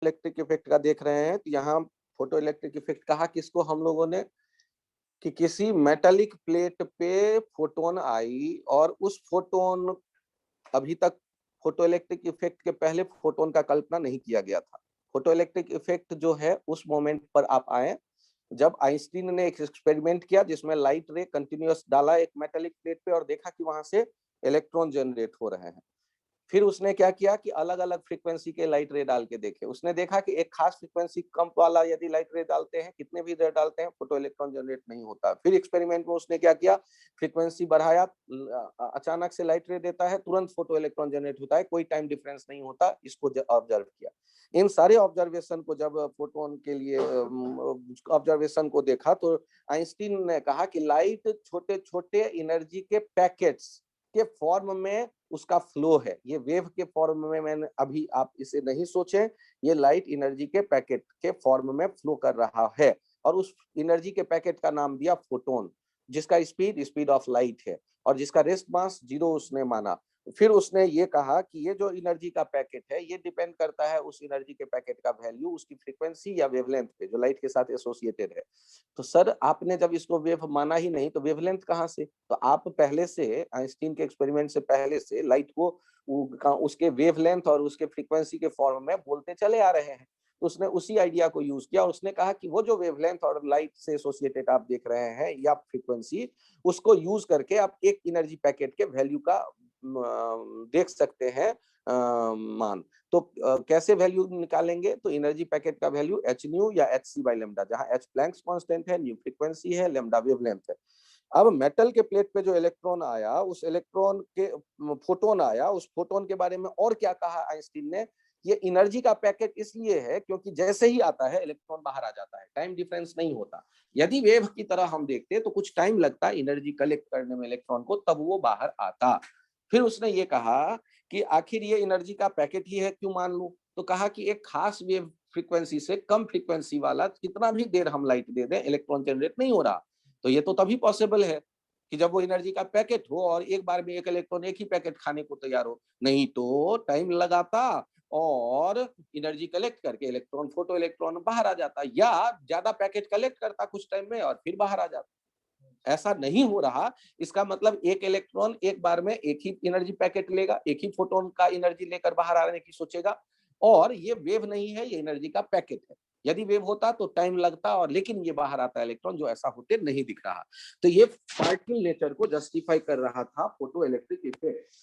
Electric effect का देख रहे हैं, तो यहाँ फोटो इलेक्ट्रिक इफेक्ट कहा किसको हम लोगों ने, कि किसी मेटालिक प्लेट पे फोटोन आई और उस फोटोन, अभी तक फोटो इलेक्ट्रिक इफेक्ट के पहले फोटोन का कल्पना नहीं किया गया था। फोटो इलेक्ट्रिक इफेक्ट जो है उस मोमेंट पर आप आए जब आइंस्टीन ने एक एक्सपेरिमेंट किया जिसमें लाइट रे कंटिन्यूअस डाला एक मेटालिक प्लेट पे और देखा कि वहां से इलेक्ट्रॉन जनरेट हो रहे हैं। फिर उसने क्या किया कि अलग अलग फ्रीक्वेंसी के लाइट रे डाल के देखे। उसने देखा कि एक खास फ्रीक्वेंसी कम वाला यदि लाइट रे डालते हैं, कितने भी रे डालते हैं, फोटो इलेक्ट्रॉन जनरेट नहीं होता। फिर एक्सपेरिमेंट में उसने क्या किया, फ्रीक्वेंसी बढ़ाया, अचानक से लाइट रे देता है, तुरंत फोटो इलेक्ट्रॉन जनरेट होता है, कोई टाइम डिफरेंस नहीं होता। इसको ऑब्जर्व किया। इन सारे ऑब्जर्वेशन को जब फोटोन के लिए ऑब्जर्वेशन को देखा तो आइंस्टीन ने कहा कि लाइट छोटे छोटे एनर्जी के पैकेट्स के फॉर्म में उसका फ्लो है। ये वेव के फॉर्म में, मैंने अभी आप इसे नहीं सोचें, ये लाइट एनर्जी के पैकेट के फॉर्म में फ्लो कर रहा है और उस एनर्जी के पैकेट का नाम दिया फोटोन, जिसका स्पीड ऑफ लाइट है और जिसका रेस्ट मास 0 उसने माना। फिर उसने ये कहा कि ये जो एनर्जी का पैकेट है ये डिपेंड करता है उस एनर्जी के पैकेट का वैल्यू उसकी फ्रीक्वेंसी या वेवलेंथ पे जो लाइट के साथ एसोसिएटेड है। तो सर आपने जब इसको वेव माना ही नहीं तो वेवलेंथ कहाँ से? तो आप पहले से आइंस्टीन के एक्सपेरिमेंट से पहले से लाइट को उसके वेवलेंथ और उसके फ्रीक्वेंसी के फॉर्म में बोलते चले आ रहे हैं। तो उसने उसी आइडिया को यूज किया और उसने कहा कि वो जो वेवलेंथ और लाइट से एसोसिएटेड आप देख रहे हैं या फ्रीक्वेंसी, उसको यूज करके आप एक एनर्जी पैकेट के वैल्यू का देख सकते हैं मान। तो कैसे वैल्यू निकालेंगे? तो एनर्जी पैकेट का वैल्यू एच न्यू या एच सी बाई लेमडा, जहां एच प्लैंक्स कांस्टेंट है, न्यू फ्रीक्वेंसी है, लेमडा वेवलेंथ है। अब मेटल के प्लेट पे जो इलेक्ट्रॉन आया, उस इलेक्ट्रॉन के फोटोन आया, उस फोटोन के बारे में और क्या कहा आइंस्टीन ने, ये एनर्जी का पैकेट इसलिए है क्योंकि जैसे ही आता है इलेक्ट्रॉन बाहर आ जाता है, टाइम डिफरेंस नहीं होता। यदि वेव की तरह हम देखते तो कुछ टाइम लगता एनर्जी कलेक्ट करने में इलेक्ट्रॉन को, तब वो बाहर आता। फिर उसने ये कहा कि आखिर ये एनर्जी का पैकेट ही है क्यों मान लूं? तो कहा कि एक खास वेव फ्रीक्वेंसी से कम फ्रीक्वेंसी वाला कितना भी देर हम लाइट दे दें, इलेक्ट्रॉन जनरेट नहीं हो रहा। तो ये तो तभी पॉसिबल है कि जब वो एनर्जी का पैकेट हो और एक बार में एक इलेक्ट्रॉन एक ही पैकेट खाने को तैयार हो, नहीं तो टाइम लगाता और एनर्जी कलेक्ट करके इलेक्ट्रॉन फोटो इलेक्ट्रॉन बाहर आ जाता, या ज्यादा पैकेट कलेक्ट करता कुछ टाइम में और फिर बाहर आ जाता। ऐसा नहीं हो रहा। इसका मतलब एक इलेक्ट्रॉन एक बार में एक ही एनर्जी पैकेट लेगा, एक ही फोटोन का एनर्जी लेकर बाहर आने की सोचेगा, और ये वेव नहीं है, ये एनर्जी का पैकेट है। यदि वेव होता तो टाइम लगता, और लेकिन ये बाहर आता इलेक्ट्रॉन, जो ऐसा होते नहीं दिख रहा। तो ये पार्टिकल नेचर को जस्टिफाई कर रहा था photo electric effect.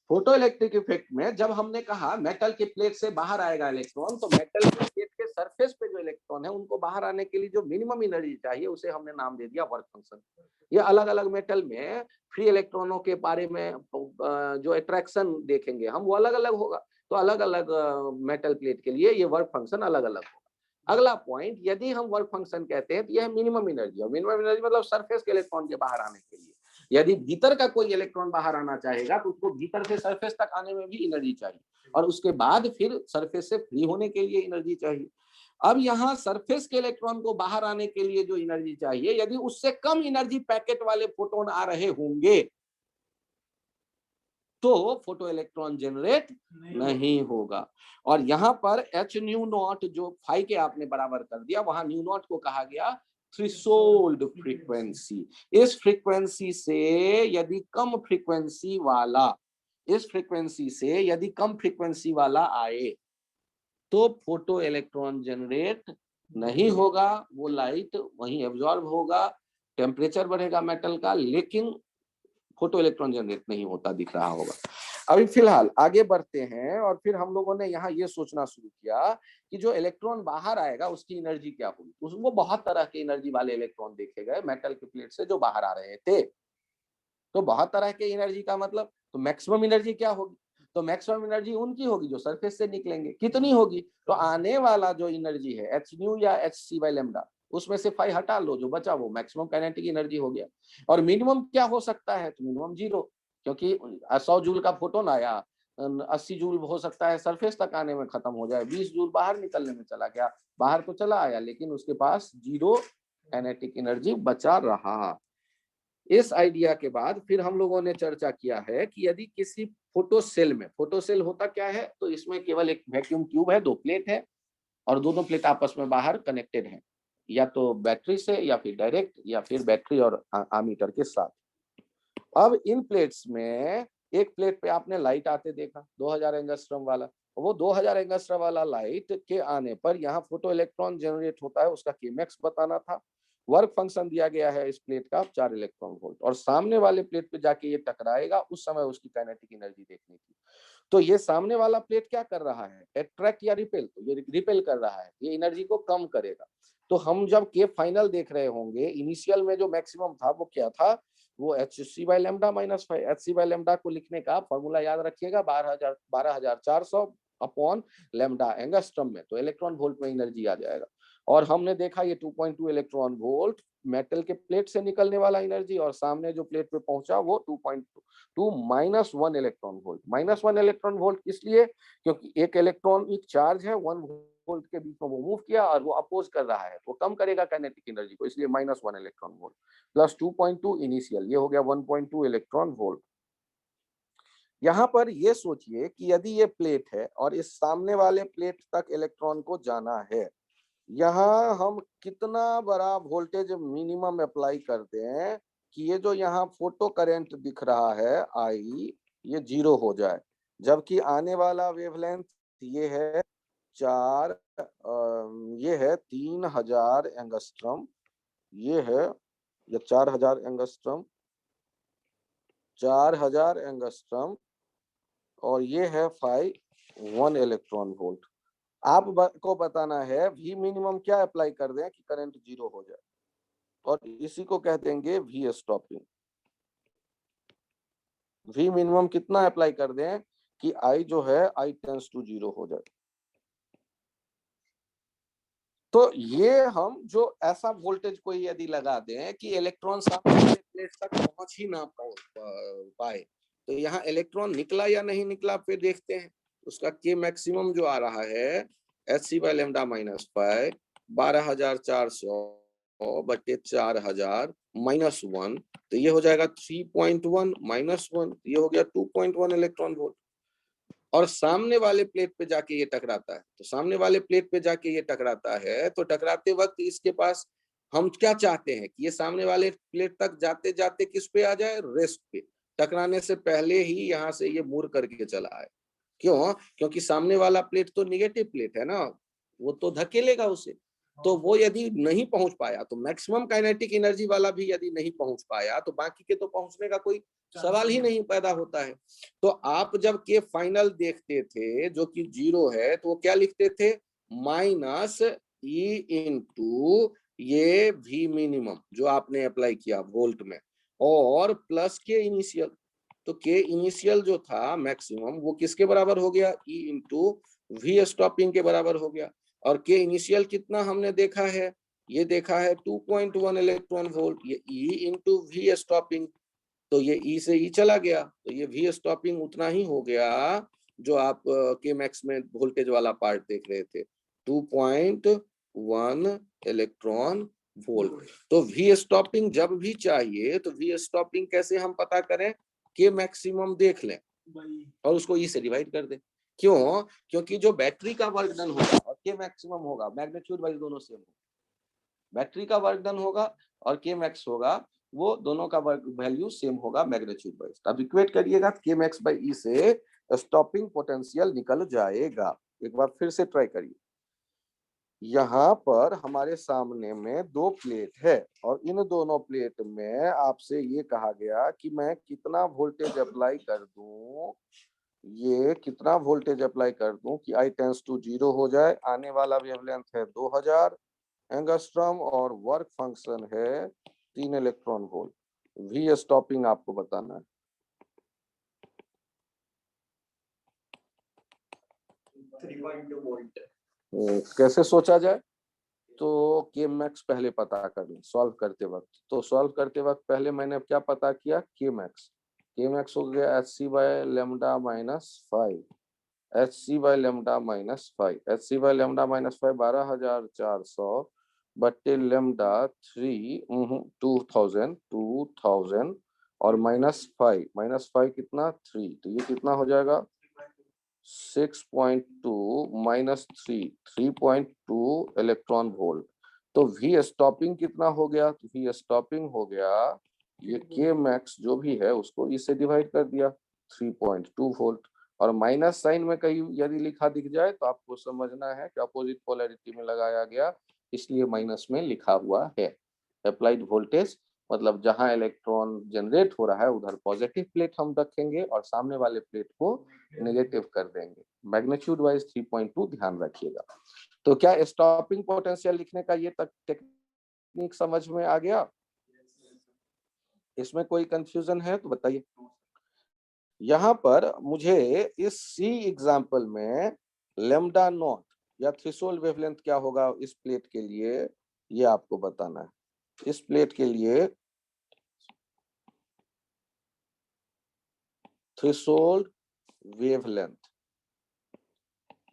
Photo electric effect में जब हमने कहा मेटल के प्लेट से बाहर आएगा इलेक्ट्रॉन, तो मेटल के प्लेट के सरफेस पे जो इलेक्ट्रॉन है उनको बाहर आने के लिए जो मिनिमम एनर्जी चाहिए उसे हमने नाम दे दिया वर्क फंक्शन। ये अलग अलग मेटल में फ्री इलेक्ट्रॉनों के बारे में जो अट्रैक्शन देखेंगे हम, वो अलग अलग होगा। तो अलग अलग मेटल प्लेट के लिए ये वर्क फंक्शन अलग अलग होगा। अगला पॉइंट, यदि हम वर्क फंक्शन कहते हैं तो यह मिनिमम एनर्जी, और मिनिमम एनर्जी मतलब सरफेस के इलेक्ट्रॉन के बाहर आने के लिए। यदि भीतर का कोई इलेक्ट्रॉन बाहर आना चाहेगा तो उसको भीतर से सरफेस तक आने में भी एनर्जी चाहिए, और उसके बाद फिर सरफेस से फ्री होने के लिए एनर्जी चाहिए। अब यहाँ सरफेस के इलेक्ट्रॉन को बाहर आने के लिए जो एनर्जी चाहिए, यदि उससे कम एनर्जी पैकेट वाले फोटोन आ रहे होंगे तो फोटो इलेक्ट्रॉन जनरेट नहीं होगा। और यहाँ पर एच न्यू नॉट जो फाई के आपने बराबर कर दिया, वहां न्यू नॉट को कहा गया थ्रेशोल्ड फ्रीक्वेंसी। इस फ्रीक्वेंसी से यदि कम फ्रीक्वेंसी वाला, इस फ्रीक्वेंसी से यदि कम फ्रीक्वेंसी वाला आए तो फोटो इलेक्ट्रॉन जनरेट नहीं होगा, वो लाइट वहीं एब्जॉर्ब होगा, टेम्परेचर बढ़ेगा मेटल का, लेकिन फोटो इलेक्ट्रॉन जनरेट नहीं होता दिख रहा होगा। अभी फिलहाल आगे बढ़ते हैं, और फिर हम लोगों ने यहाँ ये सोचना शुरू किया कि जो इलेक्ट्रॉन बाहर आएगा उसकी एनर्जी क्या होगी। वो बहुत तरह के एनर्जी वाले इलेक्ट्रॉन देखे गए मेटल के प्लेट से जो बाहर आ रहे थे। तो बहुत तरह के एनर्जी का मतलब, तो मैक्सिमम एनर्जी क्या होगी? तो मैक्सिमम एनर्जी उनकी होगी जो सरफेस से निकलेंगे। कितनी होगी? तो आने वाला जो एनर्जी है एच न्यू या एच सी बाई लेमडा, उसमें से फाई हटा लो, जो बचा वो मैक्सिमम काइनेटिक एनर्जी हो गया। और मिनिमम क्या हो सकता है? तो मिनिमम 0, क्योंकि 100 जूल का फोटोन आया, 80 जूल हो सकता है सरफेस तक आने में खत्म हो जाए, 20 जूल बाहर निकलने में चला गया, बाहर तो चला आया लेकिन उसके पास 0 काइनेटिक एनर्जी बचा रहा। इस आइडिया के बाद फिर हम लोगों ने चर्चा किया है कि यदि किसी फोटो सेल में, फोटो सेल होता क्या है? तो इसमें केवल एक वैक्यूम ट्यूब है, 2 प्लेट है, और दोनों प्लेट आपस में बाहर कनेक्टेड हैं, या तो बैटरी से या फिर डायरेक्ट, या फिर बैटरी और आमीटर के साथ। अब इन प्लेट्स में एक प्लेट पे आपने लाइट आते देखा 2000 एंगस्ट्रॉम वाला, वो 2000 एंगस्ट्रॉम वाला लाइट के आने पर यहाँ फोटो इलेक्ट्रॉन जनरेट होता है, उसका केमेक्स बताना था। वर्क फंक्शन दिया गया है इस प्लेट का 4 इलेक्ट्रॉन वोल्ट, और सामने वाले प्लेट पे जाके ये टकराएगा, उस समय उसकी काइनेटिक एनर्जी देखने की। तो ये सामने वाला प्लेट क्या कर रहा है, अट्रैक्ट या रिपेल, तो ये रिपेल कर रहा है, ये एनर्जी को कम करेगा। तो हम जब के फाइनल देख रहे होंगे, इनिशियल में जो मैक्सिमम था वो क्या था, वो hc by lambda minus 5, hc by lambda को लिखने का फॉर्मूला याद रखिएगा, 12400 अपॉन लेमडा एंगस्ट्रम में, तो इलेक्ट्रॉन वोल्ट में एनर्जी आ जाएगा। और हमने देखा ये 2.2 इलेक्ट्रॉन वोल्ट मेटल के प्लेट से निकलने वाला एनर्जी, और सामने जो प्लेट पे पहुंचा वो 2.2 -1 इलेक्ट्रॉन वोल्ट। -1 इलेक्ट्रॉन वोल्ट इसलिए क्योंकि एक इलेक्ट्रॉन एक चार्ज है 1 वोल्ट के बीच में वो मूव किया और वो अपोज कर रहा है, वो कम करेगा काइनेटिक एनर्जी को, इसलिए -1 इलेक्ट्रॉन वोल्ट प्लस 2.2 इनिशियल, ये हो गया 1.2 इलेक्ट्रॉन वोल्ट। यहाँ पर ये सोचिए कि यदि ये प्लेट है और इस सामने वाले प्लेट तक इलेक्ट्रॉन को जाना है, यहाँ हम कितना बड़ा वोल्टेज मिनिमम अप्लाई करते हैं कि ये जो यहाँ फोटो करंट दिख रहा है आई, ये 0 हो जाए, जबकि आने वाला वेवलेंथ ये है 4, ये है 3000 एंगस्ट्रम, ये है ये 4000 एंगस्ट्रम, 4000 एंगस्ट्रम, और ये है 1 इलेक्ट्रॉन वोल्ट। आप को बताना है वी मिनिमम क्या अप्लाई कर दें कि करंट 0 हो जाए, और इसी को कह देंगे वी स्टॉपिंग। वी मिनिमम कितना अप्लाई कर दें कि आई जो है आई टेंस टू 0 हो जाए। तो ये हम जो ऐसा वोल्टेज कोई यदि लगा दें कि इलेक्ट्रॉन सामने प्लेट तक पहुंच ही ना पाए, तो यहाँ इलेक्ट्रॉन निकला या नहीं निकला फिर देखते हैं। उसका के मैक्सिमम जो आ रहा है hc बाई लेमडा माइनस 5 12400 बटे 4000 -1, तो ये हो जाएगा 3.1 -1, ये हो गया 2.1 इलेक्ट्रॉन वोल्ट। और सामने वाले प्लेट पे जाके ये टकराता है, तो सामने वाले प्लेट पे जाके ये टकराता है, तो टकराते वक्त इसके पास हम क्या चाहते हैं कि ये सामने वाले प्लेट तक जाते जाते किस पे आ जाए, रेस्ट पे, टकराने से पहले ही यहाँ से ये मुड़ करके चला आए। क्यों, क्योंकि सामने वाला प्लेट तो निगेटिव प्लेट है ना, वो तो धकेलेगा उसे, तो वो यदि नहीं पहुंच पाया, तो मैक्सिमम काइनेटिक एनर्जी वाला भी यदि नहीं पहुंच पाया, तो बाकी के तो पहुंचने का कोई सवाल ही नहीं पैदा होता है। तो आप जब के फाइनल देखते थे जो कि 0 है, तो वो क्या लिखते थे, -E इंटू ये वी मिनिमम जो आपने अप्लाई किया वोल्ट में, और प्लस के इनिशियल। तो के इनिशियल जो था मैक्सिमम वो किसके बराबर हो गया, E इंटू वी स्टॉपिंग के बराबर हो गया। और के इनिशियल कितना हमने देखा है, ये देखा है 2.1 इलेक्ट्रॉन वोल्ट, ये E इंटू वी स्टॉपिंग, तो ये E से E चला गया, तो ये वी स्टॉपिंग उतना ही हो गया जो आप के मैक्स में वोल्टेज वाला पार्ट देख रहे थे, 2.1 इलेक्ट्रॉन वोल्ट। तो वी स्टॉपिंग जब भी चाहिए तो वी स्टॉपिंग कैसे हम पता करें, के मैक्सिमम देख लें और उसको ई से डिवाइड कर दें। क्यों, क्योंकि जो बैटरी का वर्क डन होगा और के मैक्सिमम होगा, मैग्नीट्यूड वाइज दोनों सेम होगा। बैटरी का वर्क डन होगा और के मैक्स होगा, वो दोनों का वर्क वैल्यू सेम होगा मैग्नीट्यूड वाइज। अब इक्वेट करिएगा, के मैक्स बाई ई से स्टॉपिंग पोटेंशियल निकल जाएगा। एक बार फिर से ट्राई करिए। यहाँ पर हमारे सामने में 2 प्लेट है और इन दोनों प्लेट में आपसे ये कहा गया कि मैं कितना वोल्टेज अप्लाई कर दूं, ये कितना वोल्टेज अप्लाई कर दूं कि आई टेंस टू 0 हो जाए। आने वाला वेवलेंथ है 2000 एंगस्ट्रॉम और वर्क फंक्शन है 3 इलेक्ट्रॉन वोल्ट। वी स्टॉपिंग आपको बताना है। 3.2 वोल्ट कैसे सोचा जाए, तो के मैक्स पहले पता कर लें सॉल्व करते वक्त। तो सॉल्व करते वक्त पहले मैंने क्या पता किया, के मैक्स हो गया hc by lambda minus 5, hc by lambda minus 5, hc by lambda minus 5 12400 बट्टे लेमडा 2000 और -5 कितना 3, तो ये कितना हो जाएगा 6.2 माइनस 3.2 इलेक्ट्रॉन वोल्ट। तो वी स्टॉपिंग कितना हो गया? तो वी स्टॉपिंग हो गया, ये के मैक्स जो भी है उसको इससे डिवाइड कर दिया 3.2 वोल्ट। और माइनस साइन में कहीं यदि लिखा दिख जाए तो आपको समझना है कि अपोजिट पोलैरिटी में लगाया गया, इसलिए माइनस में लिखा हुआ है। अप्लाइड वोल्टेज मतलब जहां इलेक्ट्रॉन जनरेट हो रहा है उधर पॉजिटिव प्लेट हम रखेंगे और सामने वाले प्लेट को नेगेटिव कर देंगे। मैग्नीट्यूड वाइज 3.2 ध्यान रखिएगा। तो क्या स्टॉपिंग पोटेंशियल लिखने का ये तक टेक्निक समझ में आ गया? इसमें कोई कंफ्यूजन है तो बताइए। यहाँ पर मुझे इस सी एग्जाम्पल में लेमडा नॉट या थ्रेशोल्ड वेवलेंथ क्या होगा इस प्लेट के लिए, ये आपको बताना है। इस प्लेट के लिए थ्रेशोल्ड वेवलेंथ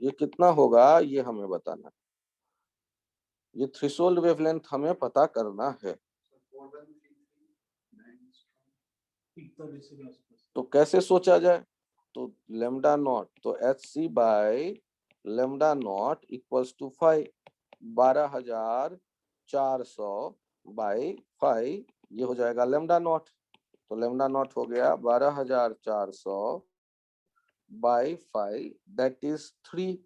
ये कितना होगा ये हमें बताना है। ये थ्रेशोल्ड वेवलेंथ हमें पता करना है। तो कैसे सोचा जाए? तो लेमडा नॉट तो h C by lambda naught equals to 5, 12,400 by 5, ये हो जाएगा लेमडा नॉट। तो लेमडा नॉट हो गया 12,400 बाई 5 दैट इज 3,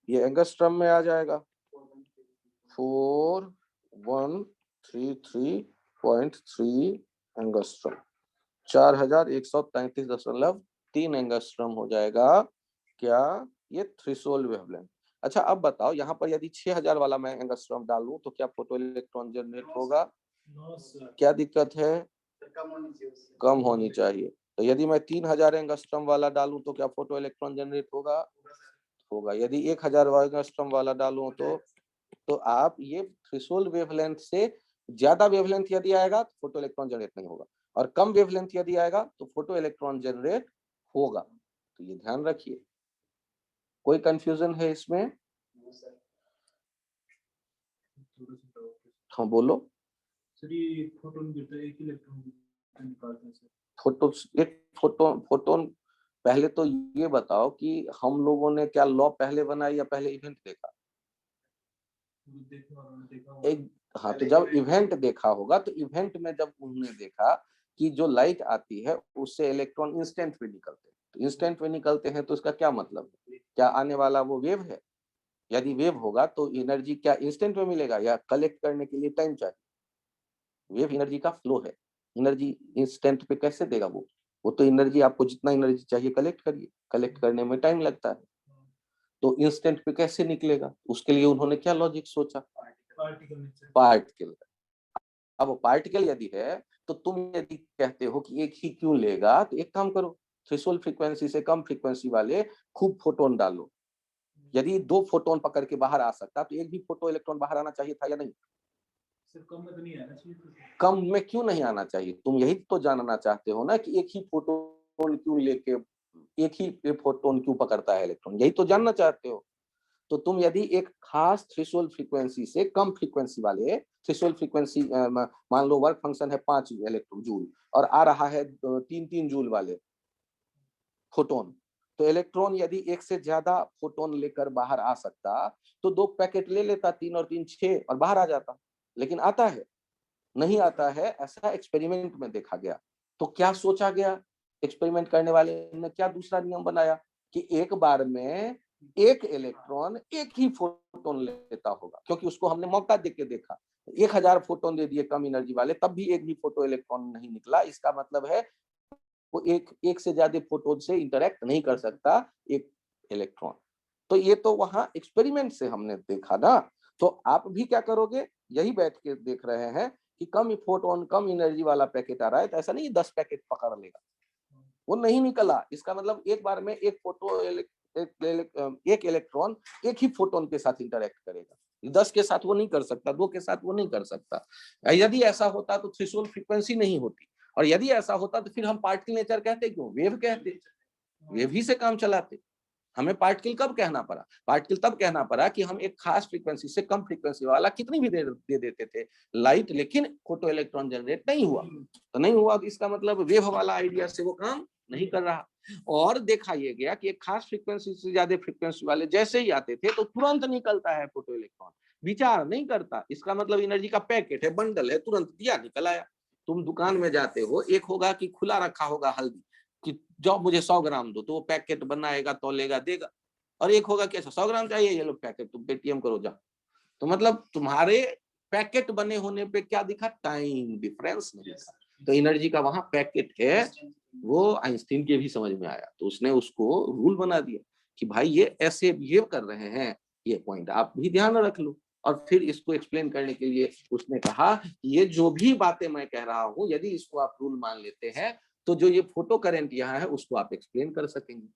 ये एंगस्ट्रम में आ जाएगा 4133.3 एंगस्ट्रम, 4133.3 एंगस्ट्रम हो जाएगा क्या ये थ्रेशोल्ड वेवलेंथ। अच्छा अब बताओ यहाँ पर यदि 6000 वाला मैं एंगस्ट्रम डालूं तो क्या फोटो इलेक्ट्रॉन जनरेट होगा? क्या दिक्कत है? कम होनी चाहिए। तो यदि मैं 3000 एंगस्ट्रम वाला डालूं तो क्या फोटो इलेक्ट्रॉन जनरेट होगा? होगा। यदि 1000 एंगस्ट्रम वाला डालूं तो आप ये थ्रेशोल्ड वेवलेंथ से ज्यादा वेवलेंथ यदि आएगा तो फोटो इलेक्ट्रॉन जनरेट नहीं होगा, और कम वेवलेंथ यदि आएगा तो फोटो इलेक्ट्रॉन जनरेट होगा। तो ये ध्यान रखिए। कोई कंफ्यूजन है इसमें? हाँ बोलो। फोटोन एक फोटोन पहले तो ये बताओ कि हम लोगों ने क्या लॉ पहले बनाया या पहले इवेंट देखा? एक हाँ, तो जब इवेंट देखा होगा तो इवेंट में जब उन्होंने देखा कि जो लाइट आती है उससे इलेक्ट्रॉन इंस्टेंट में निकलते हैं, तो इंस्टेंट में निकलते हैं तो उसका क्या मतलब है? क्या आने वाला वो वेव है? यदि वेव होगा तो एनर्जी क्या इंस्टेंट में मिलेगा या कलेक्ट करने के लिए टाइम चाहिए? वेव एनर्जी का फ्लो है, एनर्जी इंस्टेंट पे कैसे देगा? वो तो एनर्जी आपको जितना एनर्जी चाहिए कलेक्ट करिए, कलेक्ट करने में टाइम लगता है, तो इंस्टेंट पे कैसे निकलेगा? उसके लिए उन्होंने क्या लॉजिक सोचा? पार्टिकल। अब पार्टिकल यदि है तो तुम यदि कहते हो कि एक ही क्यों लेगा, तो एक काम करो, थ्रेशोल्ड फ्रीक्वेंसी से कम फ्रीक्वेंसी वाले खूब फोटोन डालो। यदि 2 फोटोन पकड़ के बाहर आ सकता तो एक भी फोटो इलेक्ट्रॉन बाहर आना चाहिए था या नहीं? कम में तो नहीं आना चाहिए। कम में क्यों नहीं आना चाहिए? तुम यही तो जानना चाहते हो ना कि एक ही फोटोन क्यों लेके, एक ही फोटोन क्यों पकड़ता है इलेक्ट्रॉन, यही तो जानना चाहते हो। तो तुम यदि एक खास थ्रेशोल्ड फ्रीक्वेंसी से कम फ्रीक्वेंसी वाले, थ्रेशोल्ड फ्रीक्वेंसी मान लो वर्क फंक्शन है 5 इलेक्ट्रॉन जूल और आ रहा है 3 जूल वाले फोटोन, तो इलेक्ट्रॉन यदि एक से ज्यादा फोटोन लेकर बाहर आ सकता तो 2 पैकेट ले लेता, 3 और 3 6 और बाहर आ जाता। लेकिन आता है? नहीं आता है। ऐसा एक्सपेरिमेंट में देखा गया। तो क्या सोचा गया? एक्सपेरिमेंट करने वाले ने क्या दूसरा नियम बनाया कि एक बार में एक इलेक्ट्रॉन एक ही फोटोन लेता होगा, क्योंकि उसको हमने मौका देके देखा। 1000 फोटोन दे दिए कम एनर्जी वाले, तब भी एक भी फोटो इलेक्ट्रॉन नहीं निकला। इसका मतलब है वो एक से ज्यादा फोटोन से इंटरेक्ट नहीं कर सकता एक इलेक्ट्रॉन। तो ये तो वहां एक्सपेरिमेंट से हमने देखा ना। तो आप भी क्या करोगे? यही बैठ के देख रहे हैं कि कम फोटोन कम एनर्जी वाला पैकेट आ रहा है, तो ऐसा नहीं 10 पैकेट पकड़ लेगा, वो नहीं निकला। इसका मतलब एक बार में एक फोटो एक इलेक्ट्रॉन एक ही फोटोन के साथ इंटरेक्ट करेगा, 10 के साथ वो नहीं कर सकता, 2 के साथ वो नहीं कर सकता। यदि ऐसा होता तो थ्रेशोल्ड फ्रीक्वेंसी नहीं होती, और यदि ऐसा होता तो फिर हम पार्टिकल नेचर कहते क्यों? वेव कहते, वेव ही से काम चलाते। हमें पार्टिकल कब कहना पड़ा? पार्टिकल तब कहना पड़ा कि हम एक खास फ्रीक्वेंसी से कम फ्रीक्वेंसी वाला कितनी भी दे देते थे लाइट, लेकिन फोटो इलेक्ट्रॉन जनरेट नहीं हुआ। तो नहीं हुआ तो इसका मतलब वेव वाला आइडिया से वो काम नहीं कर रहा। और देखा ये गया कि एक खास फ्रीक्वेंसी से ज्यादा फ्रीक्वेंसी वाले जैसे ही आते थे तो तुरंत निकलता है फोटो इलेक्ट्रॉन, विचार नहीं करता। इसका मतलब एनर्जी का पैकेट है, बंडल है, तुरंत दिया निकल आया। तुम दुकान में जाते हो, एक होगा कि खुला रखा होगा हल्दी कि जाओ मुझे 100 ग्राम दो, तो वो पैकेट बनाएगा, तौलेगा, देगा। और एक होगा कि 100 ग्राम चाहिए, ये लो पैकेट, तुम पेटीएम करो जाओ। तो मतलब तुम्हारे पैकेट बने होने पे क्या दिखा, टाइम डिफरेंस नहीं दिखा। तो एनर्जी का वहां पैकेट है, वो आइंस्टीन के भी समझ में आया, तो उसने उसको रूल बना दिया कि भाई ये ऐसे बिहेव कर रहे हैं, ये पॉइंट आप भी ध्यान रख लो। और फिर इसको एक्सप्लेन करने के लिए उसने कहा कि ये जो भी बातें मैं कह रहा हूं, यदि इसको आप रूल मान लेते हैं तो जो ये फोटो करंट यहाँ है उसको आप एक्सप्लेन कर सकेंगे।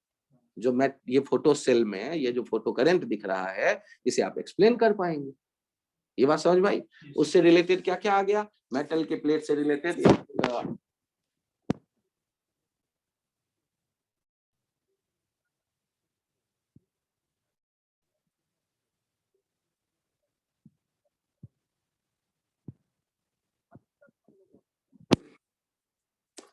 जो मैं ये फोटो सेल में ये जो फोटो करंट दिख रहा है, इसे आप एक्सप्लेन कर पाएंगे। ये बात समझ में आई? उससे रिलेटेड क्या क्या आ गया, मेटल के प्लेट से रिलेटेड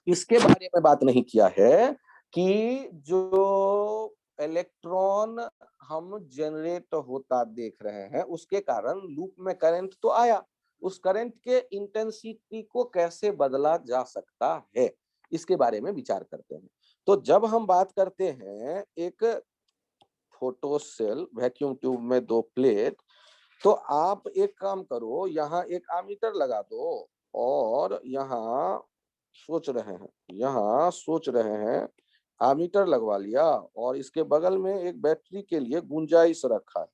इसके बारे में बात नहीं किया है कि जो इलेक्ट्रॉन हम जनरेट होता देख रहे हैं उसके कारण लूप में करंट तो आया, उस करंट के इंटेंसिटी को कैसे बदला जा सकता है, इसके बारे में विचार करते हैं। तो जब हम बात करते हैं एक फोटो सेल वैक्यूम ट्यूब में 2 प्लेट, तो आप एक काम करो, यहाँ एक एमीटर लगा दो और यहाँ सोच रहे हैं एमीटर लगवा लिया और इसके बगल में एक बैटरी के लिए गुंजाइश रखा है,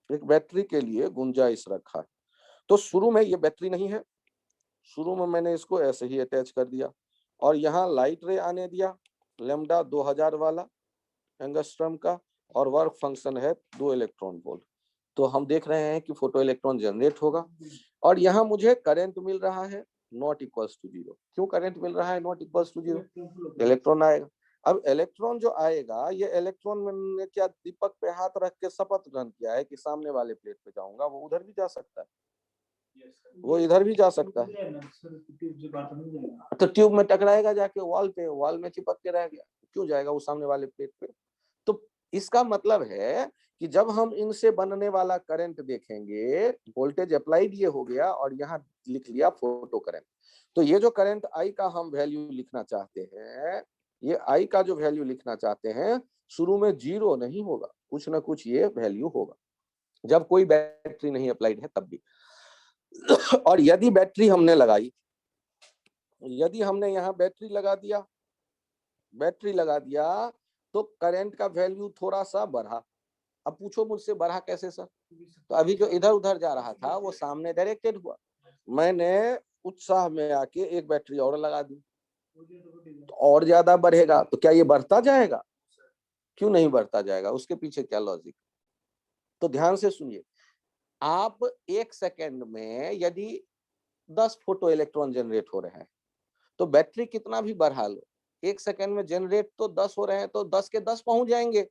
एक बैटरी के लिए गुंजाइश रखा है। तो शुरू में ये बैटरी नहीं है, शुरू में मैंने इसको ऐसे ही अटैच कर दिया और यहाँ लाइट रे आने दिया, लैम्डा 2000 वाला एंगस्ट्रम का, और वर्क फंक्शन है 2 इलेक्ट्रॉन वोल्ट। तो हम देख रहे हैं कि फोटो इलेक्ट्रॉन जनरेट होगा और यहाँ मुझे करंट मिल रहा है नॉट इक्वल्स टू 0। क्यों करंट मिल रहा है नॉट इक्वल्स टू 0? इलेक्ट्रॉन आएगा। अब इलेक्ट्रॉन जो आएगा, ये इलेक्ट्रॉन मैंने क्या दीपक पे हाथ रख के शपथ ग्रहण किया है कि सामने वाले प्लेट पे जाऊंगा, वो उधर भी जा सकता है, वो इधर भी जा सकता है। तो ट्यूब में टकराएगा जाके वॉल पे, वॉल में चिपक के रह गया, क्यों जाएगा वो सामने वाले प्लेट पे? तो इसका मतलब है कि जब हम इनसे बनने वाला करंट देखेंगे, वोल्टेज अप्लाइड ये हो गया और यहाँ लिख लिया फोटो करंट। तो ये जो करंट आई का हम वैल्यू लिखना चाहते हैं, ये आई का जो वैल्यू लिखना चाहते हैं, शुरू में 0 नहीं होगा, कुछ ना कुछ ये वैल्यू होगा, जब कोई बैटरी नहीं अप्लाइड है तब भी। और यदि बैटरी हमने लगाई, यदि हमने यहाँ बैटरी लगा दिया तो करंट का वैल्यू थोड़ा सा बढ़ा। अब पूछो मुझसे बढ़ा कैसे सर? तो अभी जो इधर उधर जा रहा था वो सामने डायरेक्टेड हुआ, मैंने उत्साह में आके एक बैटरी और लगा दी तो और ज्यादा बढ़ेगा। तो क्या ये बढ़ता जाएगा? क्यों नहीं बढ़ता जाएगा? उसके पीछे क्या लॉजिक? तो ध्यान से सुनिए, आप 1 सेकेंड में यदि 10 फोटो इलेक्ट्रॉन जनरेट हो रहे हैं तो बैटरी कितना भी बढ़ा लो, 1 सेकेंड में जनरेट तो 10 हो रहे हैं, तो 10 के 10 पहुंच जाएंगे,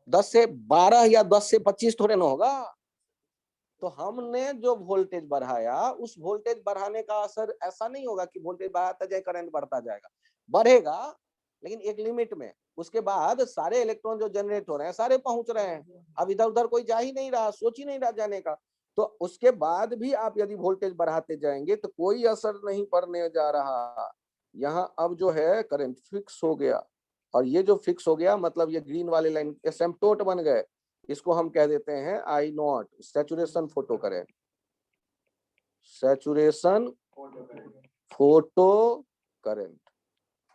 10 से 12 या 10 से 25 थोड़े ना होगा। तो हमने जो वोल्टेज बढ़ाया, उस वोल्टेज बढ़ाने का असर ऐसा नहीं होगा कि वोल्टेज बढ़ाता जाए करंट बढ़ता जाएगा, बढ़ेगा लेकिन एक लिमिट में। उसके बाद सारे इलेक्ट्रॉन जो जनरेट हो रहे हैं सारे पहुंच रहे हैं, अब इधर उधर कोई जा ही नहीं रहा, सोच ही नहीं रहा जाने का। तो उसके बाद भी आप यदि वोल्टेज बढ़ाते जाएंगे तो कोई असर नहीं पड़ने जा रहा। यहाँ अब जो है करंट फिक्स हो गया, और ये जो फिक्स हो गया मतलब ये ग्रीन वाले लाइन एसिम्पटोट बन गए, इसको हम कह देते हैं I naught, saturation photo current, saturation photo current.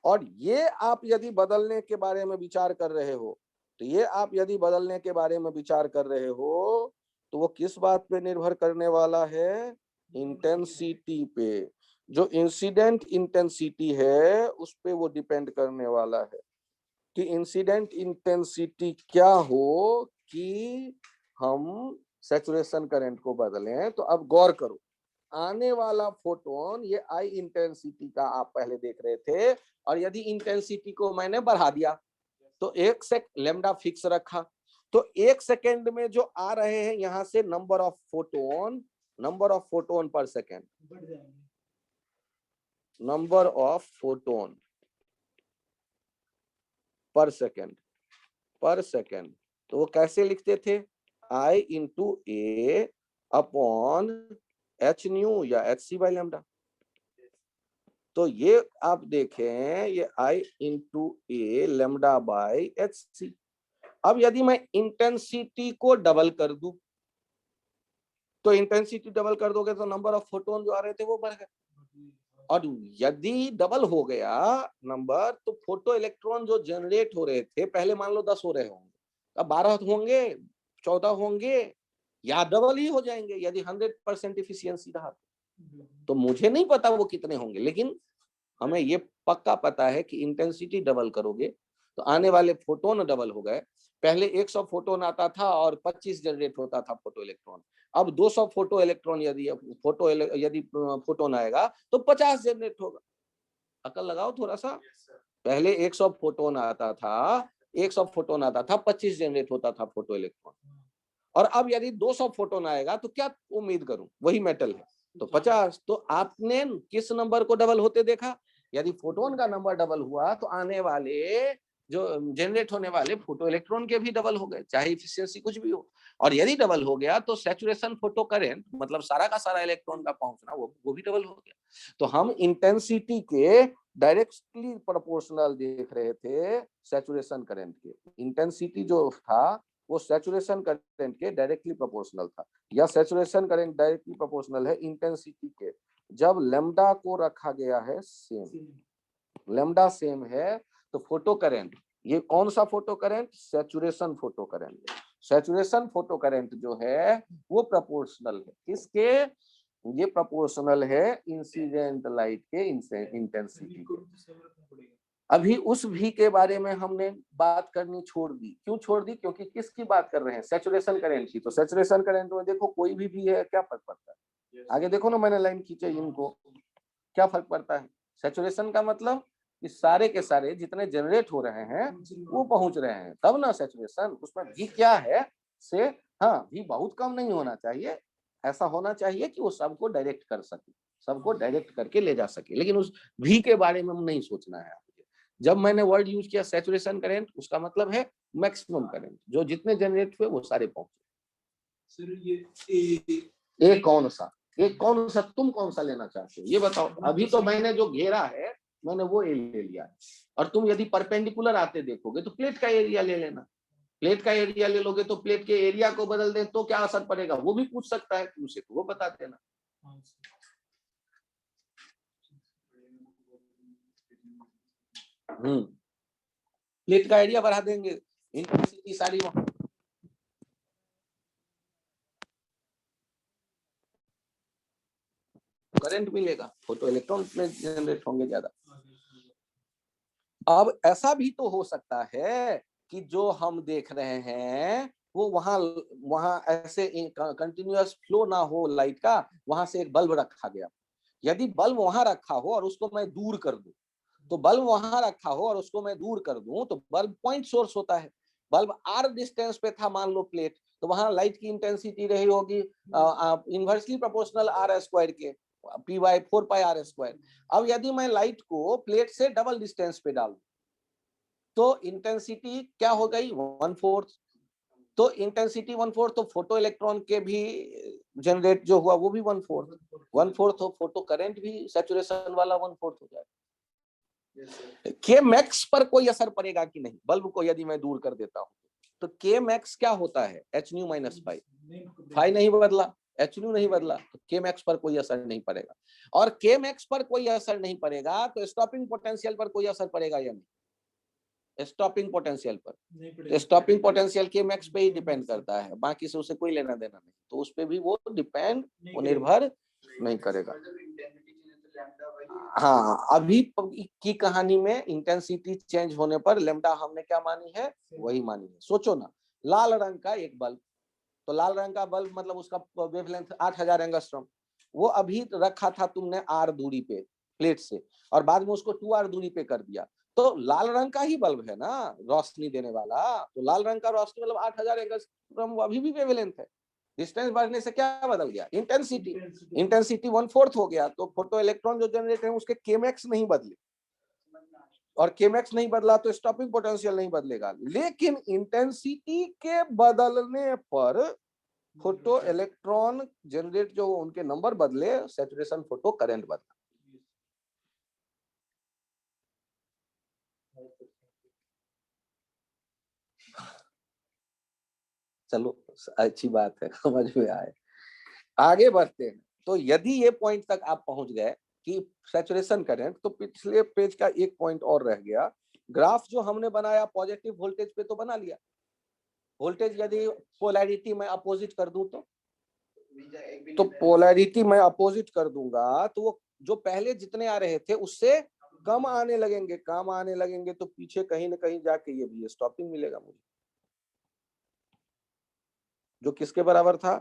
और ये आप यदि बदलने के बारे में विचार कर रहे हो, तो ये आप यदि बदलने के बारे में विचार कर रहे हो तो वो किस बात पे निर्भर करने वाला है? इंटेंसिटी पे। जो इंसिडेंट इंटेंसिटी है उस पे वो डिपेंड करने वाला है कि इंसिडेंट इंटेंसिटी क्या हो कि हम सैचुरेशन करंट को बदलें। तो अब गौर करो, आने वाला फोटोन ये आई इंटेंसिटी का आप पहले देख रहे थे, और यदि इंटेंसिटी को मैंने बढ़ा दिया तो 1 सेक लेमडा फिक्स रखा, तो 1 सेकेंड में जो आ रहे हैं यहां से number of photon per second number of photon per second. तो वो कैसे लिखते थे, I into A upon h nu या एच सी बाई लैम्डा। तो ये आप देखें, ये I into A lambda by h c. अब यदि मैं इंटेंसिटी को डबल कर दूं, तो इंटेंसिटी डबल कर दोगे तो नंबर ऑफ फोटोन जो आ रहे थे वो बढ़ गए, और यदि डबल हो गया नंबर, तो फोटो इलेक्ट्रॉन जो जनरेट हो रहे थे, पहले मान लो 10 हो रहे होंगे, अब 12 होंगे, 14 होंगे, या डबल ही हो जाएंगे यदि 100% इफिशियंसी रहा। तो मुझे नहीं पता वो कितने होंगे, लेकिन हमें ये पक्का पता है कि इंटेंसिटी डबल करोगे तो आने वाले फोटोन डबल हो गए। पहले 100 फोटोन आता था और 25 जनरेट होता था फोटो इलेक्ट्रॉन। अब 200 फोटो इलेक्ट्रॉन यदि फोटोन आएगा तो 50 जनरेट होगा। अकल लगाओ थोड़ा सा। पहले 100 फोटोन आता था, 25 जनरेट होता था फोटो इलेक्ट्रॉन, और अब यदि 200 फोटोन आएगा तो क्या उम्मीद करूं, वही मेटल है तो 50। तो आपने किस नंबर को डबल होते देखा? यदि फोटोन का नंबर डबल हुआ तो आने वाले जो जनरेट होने वाले फोटो इलेक्ट्रॉन के भी डबल हो गए, चाहे इफिशियंसी कुछ भी हो। और यदि डबल हो गया तो सैचुरेशन फोटो करेंट, मतलब सारा का सारा इलेक्ट्रॉन का पहुंचना, वो भी डबल हो गया। तो हम इंटेंसिटी के डायरेक्टली प्रोपोर्शनल देख रहे थे सैचुरेशन करंट के। इंटेंसिटी जो था वो सैचुरेशन करंट के डायरेक्टली प्रोपोर्शनल था, या सैचुरेशन करंट डायरेक्टली प्रोपोर्शनल है इंटेंसिटी के। जब लैम्डा को रखा गया है सेम, लैम्डा सेम है, तो फोटो करंट, ये कौन सा photo current? Saturation photo current. Saturation photo current जो है वो प्रोपोर्शनल है किसके? ये प्रोपोर्शनल है इंसिडेंट लाइट के इंटेंसिटी के। अभी उस भी के बारे में हमने बात करनी छोड़ दी। क्यों छोड़ दी? क्योंकि किसकी बात कर रहे हैं? सैचुरेशन करंट की। तो सैचुरेशन करंट में देखो कोई भी है, क्या फर्क पड़ता है? आगे देखो ना, मैंने लाइन खींचे इनको, क्या फर्क पड़ता है? सैचुरेशन का मतलब कि सारे के सारे जितने जनरेट हो रहे हैं वो पहुंच रहे हैं, तब ना सैचुरेशन। उसमें भी क्या है से, हाँ भी बहुत कम नहीं होना चाहिए, ऐसा होना चाहिए कि वो सबको डायरेक्ट कर सके, सबको डायरेक्ट करके ले जा सके। लेकिन उस भी के बारे में नहीं सोचना है। जब मैंने वर्ड यूज किया सैचुरेशन करंट, उसका मतलब है मैक्सिमम करंट, जो जितने जनरेट हुए वो सारे पहुंचे। ये कौन सा तुम कौन सा लेना चाहते हो ये बताओ? अभी तो मैंने जो घेरा है मैंने वो ए ले लिया, और तुम यदि परपेंडिकुलर आते देखोगे तो प्लेट का एरिया ले लेना। प्लेट का एरिया ले लोगे तो प्लेट के एरिया को बदल दे तो क्या असर पड़ेगा, वो भी पूछ सकता है तुमसे, तो वो बता देना। प्लेट का एरिया बढ़ा देंगे, इंटेंसिटी सारी वहां, करंट मिलेगा, फोटो इलेक्ट्रॉन में जनरेट होंगे ज्यादा। अब ऐसा भी तो हो सकता है कि जो हम देख रहे हैं वो वहां ऐसे कंटिन्यूअस फ्लो ना हो लाइट का, वहां से एक बल्ब रखा गया। यदि बल्ब वहां रखा हो और उसको मैं दूर कर दूं, तो बल्ब वहां रखा हो और उसको मैं दूर कर दूं तो बल्ब पॉइंट सोर्स होता है। बल्ब आर डिस्टेंस पे था मान लो प्लेट, तो वहां लाइट की इंटेंसिटी रही होगी इनवर्सली प्रोपोर्शनल आर स्क्वायर के, पी बाई 4πr²। अब यदि मैं लाइट को प्लेट से डबल डिस्टेंस पे डालूं तो इंटेंसिटी क्या हो गई? 1/4। तो इंटेंसिटी 1/4, तो फोटो इलेक्ट्रॉन के भी जनरेट जो हुआ वो भी 1/4। 1/4 हो, फोटो करंट भी सैचुरेशन वाला 1/4 हो जाएगा। के मैक्स पर कोई असर पड़ेगा कि नहीं? बल्ब को यदि मैं दूर कर देता हूं तो के मैक्स क्या होता है? H nu minus phi. Phi नहीं बदला, एच न्यू नहीं बदला, तो के मैक्स पर कोई असर नहीं पड़ेगा। और के मैक्स पर कोई असर नहीं पड़ेगा तो स्टॉपिंग पोटेंशियल पर कोई असर पड़ेगा या नहीं? स्टॉपिंग पोटेंशियल पर, स्टॉपिंग पोटेंशियल के मैक्स पे ही डिपेंड करता है, बाकी से उसे कोई लेना देना नहीं, तो उस पे भी वो डिपेंड, वो निर्भर नहीं करेगा। हाँ, अभी की कहानी में इंटेंसिटी चेंज होने पर लैम्डा हमने क्या मानी है? वही मानी है। सोचो ना, लाल रंग का एक बल्ब, तो लाल रंग का बल्ब मतलब उसका वेवलेंथ 8000 एंगस्ट्रॉम, वो अभी रखा था तुमने आर दूरी पे प्लेट से, और बाद में उसको 2r दूरी पे कर दिया, तो लाल रंग का ही बल्ब है ना रोशनी देने वाला, तो लाल रंग का रोशनी मतलब 8000 एंगस्ट्रॉम अभी भी वेवलेंथ है। डिस्टेंस बढ़ने से क्या बदल गया? इंटेंसिटी। इंटेंसिटी 1/4 हो गया, तो फोटो इलेक्ट्रॉन जो जनरेट है उसके केमैक्स नहीं बदले, और केमैक्स नहीं बदला तो स्टॉपिंग पोटेंशियल नहीं बदलेगा। लेकिन इंटेंसिटी के बदलने पर फोटो इलेक्ट्रॉन जनरेट जो उनके नंबर बदले, सैचुरेशन फोटो करंट बदला। चलो अच्छी बात है, समझ में आए। आगे बढ़ते हैं। तो यदि ये पॉइंट तक आप पहुंच गए कि सैचुरेशन करंट, तो पिछले पेज का एक पॉइंट और रह गया। ग्राफ जो हमने बनाया पॉजिटिव वोल्टेज पे तो बना लिया। वोल्टेज यदि पोलैरिटी में अपोजिट कर दूं तो पोलैरिटी में अपोजिट कर दूंगा तो वो जो पहले जितने आ रहे थे उससे कम आने लगेंगे, कम आने लगेंगे, तो पीछे कहीं ना कहीं जाके ये भी स्टॉपिंग मिलेगा मुझे, जो किसके बराबर था?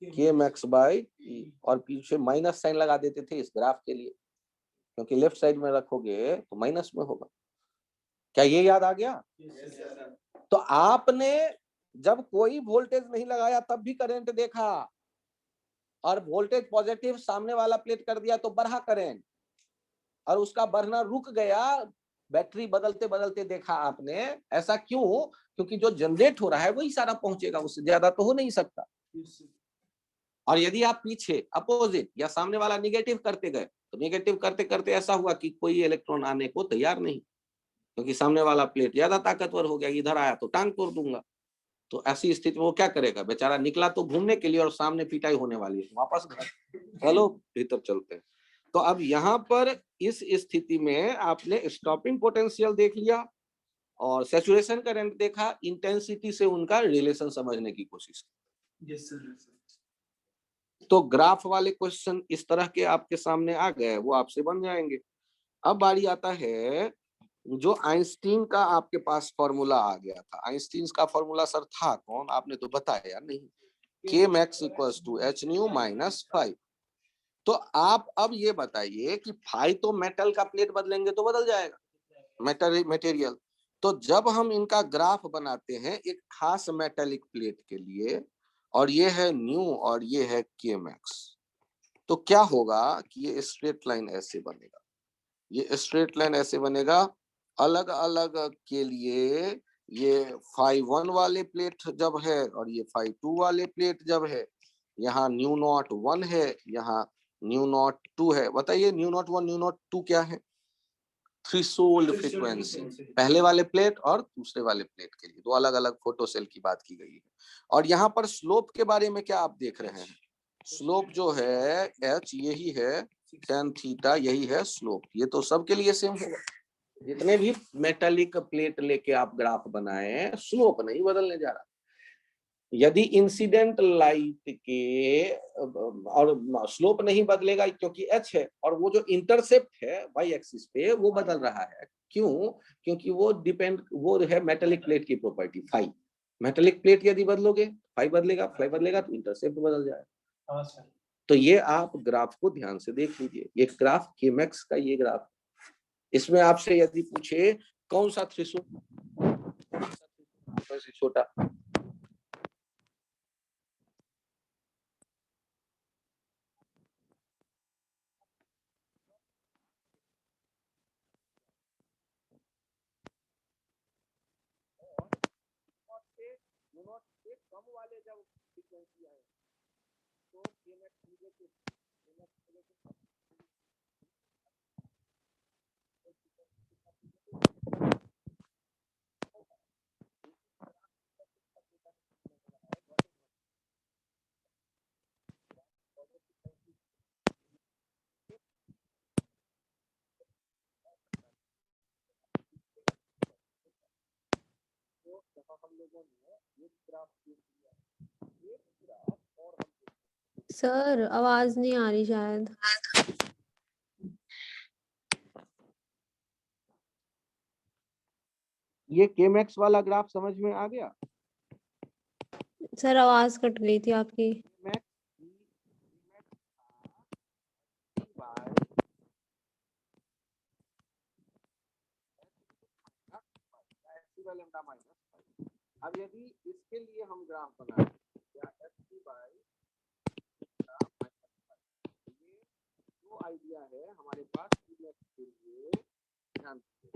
के मैक्स बाई ई। और पीछे माइनस साइन लगा देते थे इस ग्राफ के लिए, क्योंकि लेफ्ट साइड में रखोगे तो माइनस में होगा। क्या ये याद आ गया? तो आपने जब कोई वोल्टेज नहीं लगाया तब भी करंट देखा, और वोल्टेज पॉजिटिव सामने वाला प्लेट कर दिया तो बढ़ा करंट, और उसका बढ़ना रुक गया, बैटरी बदलते बदलते देखा आपने। ऐसा क्यों? क्योंकि जो जनरेट हो रहा है वही सारा पहुंचेगा, उससे ज्यादा तो हो नहीं सकता। और यदि आप पीछे अपोजिट या सामने वाला निगेटिव करते गए तो निगेटिव करते करते ऐसा हुआ कि कोई इलेक्ट्रॉन आने को तैयार नहीं, क्योंकि सामने वाला प्लेट ज्यादा ताकतवर हो गया, इधर आया तो टांग तोड़ दूंगा। तो ऐसी स्थिति में वो क्या करेगा? बेचारा निकला तो घूमने के लिए और सामने पिटाई होने वाली है, वापस घर। चलो भीतर चलते हैं। तो अब यहाँ पर इस स्थिति में आपने स्टॉपिंग पोटेंशियल देख लिया और सैचुरेशन करंट देखा, इंटेंसिटी से उनका रिलेशन समझने की कोशिश की। yes, तो ग्राफ वाले क्वेश्चन इस तरह के आपके सामने आ गए, वो आपसे बन जाएंगे। अब बारी आता है जो आइंस्टीन का आपके पास फॉर्मूला आ गया था। आइंस्टीन का फॉर्मूला सर था कौन? आपने तो बताया नहीं। K max equals to h nu minus 5। तो आप अब ये बताइए कि 5 तो मेटल का प्लेट बदलेंगे तो बदल जाएगा, मटेरियल। तो जब हम इनका ग्राफ बनाते हैं एक खास मेटेलिक प्लेट के लिए, और ये है न्यू और ये है के मैक्स, तो क्या होगा कि ये स्ट्रेट लाइन ऐसे बनेगा। ये स्ट्रेट लाइन ऐसे बनेगा। अलग अलग के लिए ये 5 1 वाले प्लेट जब है और ये 5 2 वाले प्लेट जब है, यहाँ न्यू नॉट 1 है, यहाँ न्यू नॉट 2 है। बताइए न्यू नॉट 1 न्यू नॉट 2 क्या है? थ्रेशोल्ड फ्रीक्वेंसी, पहले वाले प्लेट और दूसरे वाले प्लेट के लिए दो अलग अलग फोटो सेल की बात की गई है। और यहाँ पर स्लोप के बारे में क्या आप देख रहे हैं? स्लोप जो है एच यही है, tan थीटा यही है स्लोप। ये तो सबके लिए सेम होगा। जितने भी मेटालिक प्लेट लेके आप ग्राफ बनाए, स्लोप नहीं बदलने जा रहा। यदि इंसिडेंट लाइट के और स्लोप नहीं बदलेगा क्योंकि एच है, और वो जो इंटरसेप्ट है वाई एक्सिस पे वो बदल रहा है। क्यों? क्योंकि वो डिपेंड, वो है मेटालिक प्लेट की प्रॉपर्टी फाई। मेटालिक प्लेट यदि बदलोगे फाई बदलेगा, फाई बदलेगा तो इंटरसेप्ट बदल जाएगा। तो ये आप ग्राफ को ध्यान से देख लीजिए, ये ग्राफ केमैक्स का ये ग्राफ। इसमें आपसे यदि पूछे कौन सा थ्रेशोल्ड छोटा, कम वाले जब फ्रीक्वेंसी आए तो केमैक्स निगेटिव, हम लोगों ने एक ग्राफ देख लिया, एक ग्राफ और सर आवाज नहीं आ रही शायद। ये केमैक्स वाला ग्राफ समझ में आ गया? सर आवाज कट गई थी आपकी। अब यदि इसके लिए हम ग्राफ बनाएं, है हमारे पास के लिए ध्यान दीजिए।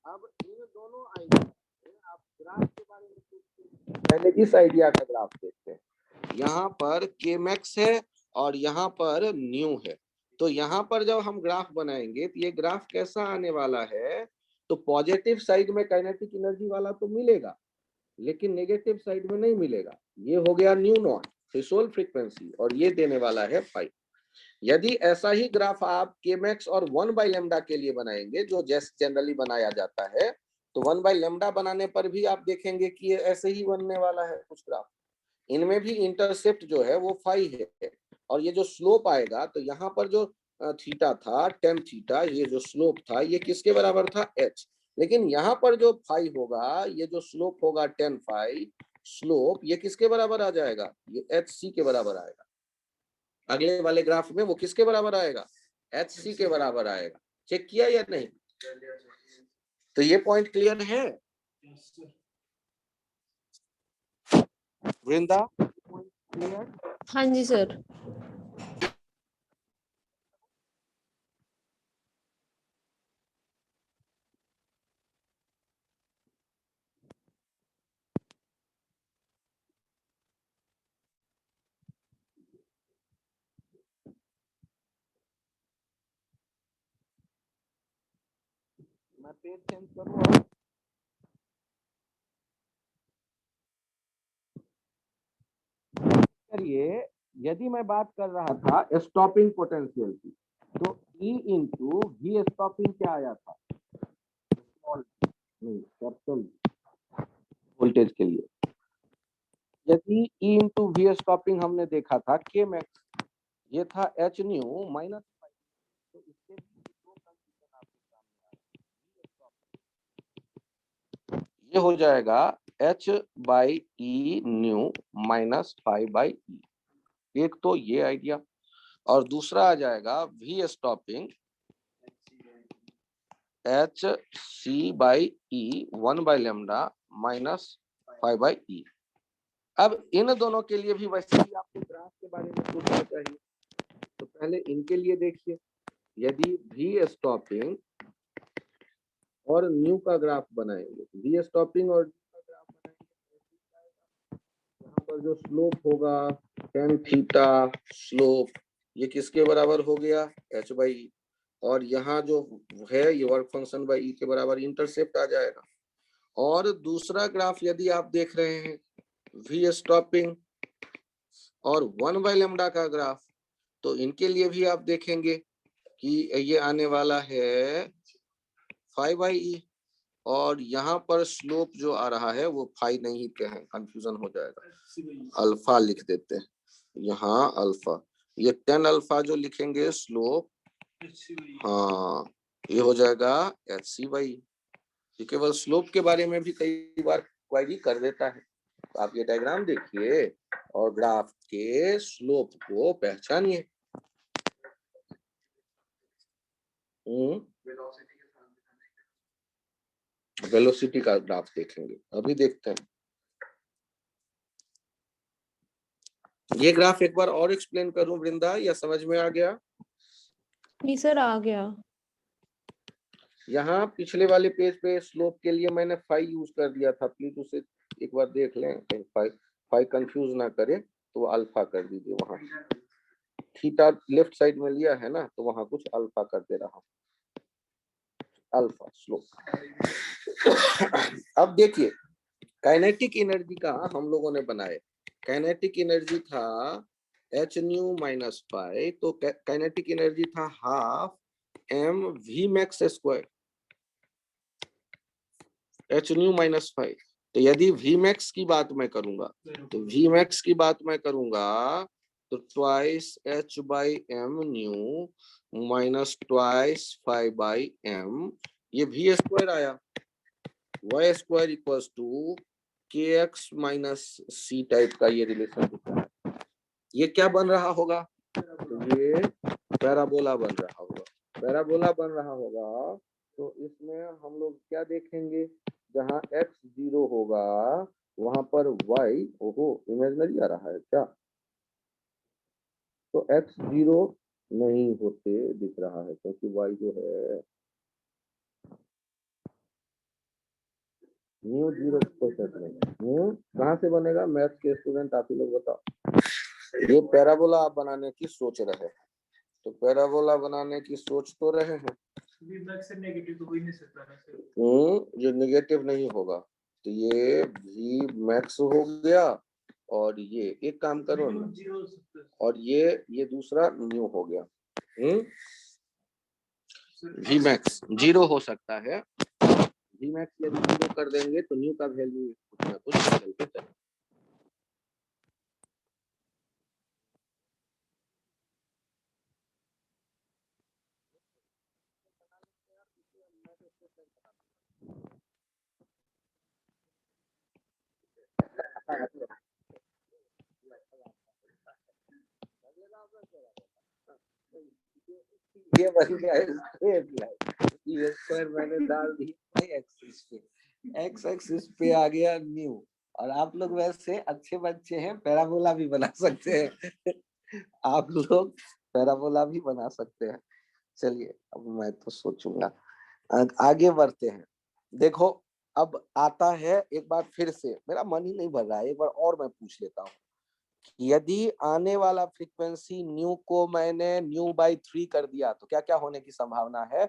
अब इन दोनों आइडिया आप ग्राफ के बारे में सोचते हैं, पहले इस आइडिया का ग्राफ देखते हैं। यहाँ पर केमैक्स है और यहाँ पर न्यू है। तो यहाँ पर जब हम ग्राफ बनाएंगे तो ये ग्राफ कैसा आने वाला है, तो पॉजिटिव साइड में काइनेटिक एनर्जी वाला तो मिलेगा, लेकिन नेगेटिव साइड में नहीं मिलेगा। ये हो गया न्यू नॉट थ्रेशोल्ड फ्रीक्वेंसी और ये देने वाला है फाई। यदि ऐसा ही ग्राफ आप केमैक्स और 1/λ के लिए बनाएंगे, जो जैसे जनरली बनाया जाता है, तो 1/λ बनाने पर भी आप देखेंगे कि ये ऐसे ही बनने वाला है कुछ ग्राफ। इनमें भी इंटरसेप्ट जो है वो फाई है और ये जो स्लोप आएगा, तो यहाँ पर जो थीटा था tan थीटा, ये जो स्लोप था ये किसके बराबर था, h। लेकिन यहाँ पर जो फाई होगा, ये जो स्लोप होगा tan फाई स्लोप, ये किसके बराबर आ जाएगा, ये hc के बराबर आएगा। अगले वाले ग्राफ में वो किसके बराबर आएगा, hc के बराबर आएगा। चेक किया या नहीं? तो ये पॉइंट क्लियर है वृंदा? क्लियर? हाँ जी सर। मैं पेज चेंज करूँ? करिए, यदि मैं बात कर रहा था स्टॉपिंग पोटेंशियल की, तो E इंटू वी स्टॉपिंग क्या आया था, स्मॉल नहीं कैपिटल वोल्टेज के लिए। यदि E इंटू वी स्टॉपिंग हमने देखा था के मैक्स, ये था एच न्यू माइनस, तो इसके भी दो कंडीशन आपके सामने आ रही है। ये हो जाएगा h by E nu minus 5/e। एक तो ये आइडिया, और दूसरा आ जाएगा V stopping H C by E 1/λ minus 5/e। अब इन दोनों के लिए भी वैसे ही आपको ग्राफ के बारे में सोचना चाहिए। तो पहले इनके लिए देखिए, यदि वी स्टॉपिंग और न्यू का ग्राफ बनाएंगे, वी स्टॉपिंग और न्यू का ग्राफ बनाएंगे, यहाँ पर जो स्लोप होगा tan थीटा स्लोप, ये किसके बराबर हो गया, h/e। और यहाँ जो है ये वर्क फंक्शन बाई ई के बराबर इंटरसेप्ट आ जाएगा। और दूसरा ग्राफ यदि आप देख रहे हैं वी स्टॉपिंग और 1/λ का ग्राफ, तो इनके लिए भी आप देखेंगे कि ये आने वाला है 5/e, और यहाँ पर स्लोप जो आ रहा है वो फाई नहीं के हैं, कंफ्यूजन हो जाएगा, अल्फा लिख देते हैं यहाँ अल्फा। ये tan अल्फा जो लिखेंगे स्लोप, हाँ ये हो जाएगा hc/e। ये केवल स्लोप के बारे में भी कई बार क्वेरी कर देता है। तो आप ये डायग्राम देखिए और ग्राफ के स्लोप को पहचानिए। वेलोसिटी का ग्राफ देखेंगे, अभी देखते हैं। ये ग्राफ एक बार और एक्सप्लेन करूं वृंदा, या समझ में आ गया? नहीं सर, आ गया। यहाँ पिछले वाले पेज पे स्लोप के लिए मैंने फाई यूज कर दिया था, प्लीज उसे एक बार देख लें, कहीं फाई कंफ्यूज ना करे, तो अल्फा कर दीजिए। वहां थीटा लेफ्ट साइड में लिया है ना, तो वहां कुछ अल्फा कर दे रहा हूं, अल्फा स्लोप। अब देखिए काइनेटिक एनर्जी का हम लोगों ने बनाए, काइनेटिक एनर्जी था एच न्यू माइनस 5, तो काइनेटिक एनर्जी था half m v max square, h nu minus 5। तो यदि वी मैक्स की बात मैं करूंगा, तो वी मैक्स की बात मैं करूंगा तो twice h by m nu minus twice 5/m, ये वी स्क्वायर आया, y square equals to k x minus c type का ये रिलेशन दिख रहा है। ये क्या बन रहा होगा, तो ये पैराबोला बन रहा होगा। पैराबोला बन रहा होगा तो इसमें हम लोग क्या देखेंगे, जहाँ x 0 होगा वहां पर y, ओहो इमेजिनरी आ रहा है क्या, तो x 0 नहीं होते दिख रहा है, क्योंकि y जो है न्यू 0% में कहाँ से बनेगा? मैथ के स्टूडेंट आप ही लोग बताओ। ये पैराबोला आप बनाने की सोच रहे हैं, तो पैराबोला बनाने की सोच तो रहे हैं, जो नेगेटिव नहीं होगा, तो ये भी मैक्स हो गया, और ये एक काम करो ना, और ये दूसरा न्यू हो गया। वी मैक्स 0 हो सकता है, वी मैक्स यदि 0 कर देंगे तो न्यू का वैल्यू कुछ ना कुछ बदलते चले। ये बन गया स्ट्रेट लाइन, ये स्क्वायर मैंने डाल दिया एक्सिस पे, एक्स एक्सिस पे आ गया न्यू। और आप लोग वैसे अच्छे बच्चे हैं, पैराबोला भी बना सकते हैं। आप लोग पैराबोला भी बना सकते हैं। चलिए अब मैं तो सोचूंगा, आगे बढ़ते हैं। देखो अब आता है, एक बार फिर से मेरा मन ही नहीं भर रहा है, एक बार और मैं पूछ लेता हूँ। यदि आने वाला फ्रीक्वेंसी न्यू को मैंने न्यू बाई 3 कर दिया तो क्या क्या होने की संभावना है?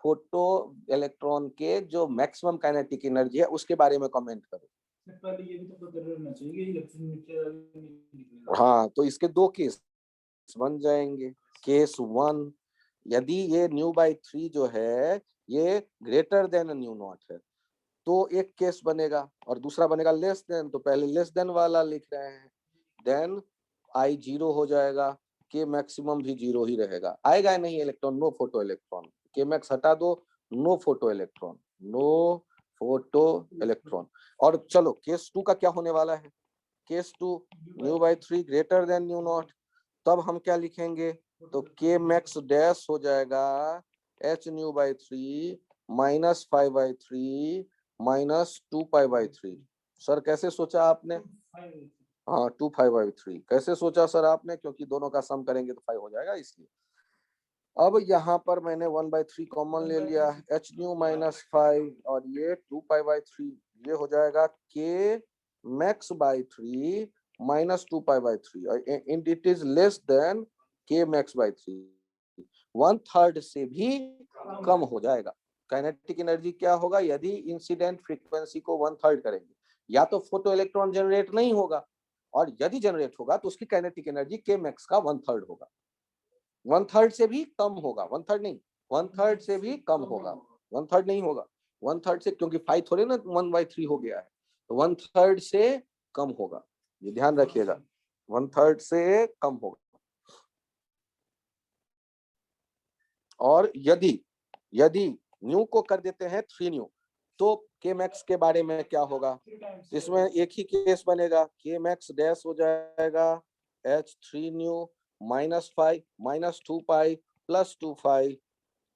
फोटो इलेक्ट्रॉन के जो मैक्सिमम काइनेटिक एनर्जी है उसके बारे में कमेंट करो। ये भी तो पता रहना चाहिए कि इलेक्ट्रॉन निकलेगा। हाँ, तो इसके दो केस बन जाएंगे। केस 1, यदि ये न्यू बाई 3 जो है ये ग्रेटर देन न्यू नॉट है तो एक केस बनेगा, और दूसरा बनेगा लेस देन, तो पहले लेस देन वाला लिख रहे हैं, देन आई 0 हो जाएगा, के मैक्सिमम भी 0 ही रहेगा। आएगा नहीं electron, no photo electron, K max हटा दो, no photo electron, no photo electron. और चलो केस 2 का क्या होने वाला है? Case 2, nu by 3 greater than nu naught, तब हम क्या लिखेंगे? तो के मैक्स डैश हो जाएगा H nu by 3 minus 5/3 minus 2π/3। Sir कैसे सोचा आपने? हाँ 2π/3 कैसे सोचा सर आपने? क्योंकि दोनों का सम करेंगे तो 5 हो जाएगा इसलिए। अब यहाँ पर मैंने 1/3 कॉमन ले लिया, एच न्यू माइनस 5 और ये 2π/3, ये हो जाएगा के मैक्स बाई 3 माइनस 2π/3, और it is less than K max by 3, 1/3 से भी कम हो जाएगा। काइनेटिक एनर्जी क्या होगा यदि इंसिडेंट फ्रीक्वेंसी को 1/3 करेंगे? या तो फोटो इलेक्ट्रॉन जनरेट नहीं होगा, और यदि जनरेट होगा तो उसकी काइनेटिक एनर्जी के मैक्स का 1/3 होगा। 1/3 से भी कम होगा, 1/3 नहीं, 1/3 से भी कम होगा, 1/3 नहीं होगा, 1/3 से, क्योंकि 5 थोड़े ना 1/3 हो गया है, तो 1/3 से कम होगा, ये ध्यान रखिएगा, 1/3 से कम होगा। और यदि यदि न्यू को कर देते हैं 3 न्यू, तो के मैक्स के बारे में क्या होगा? इसमें एक ही केस बनेगा, के मैक्स डैश हो जाएगा h3 new minus 5 minus 2π plus 2π,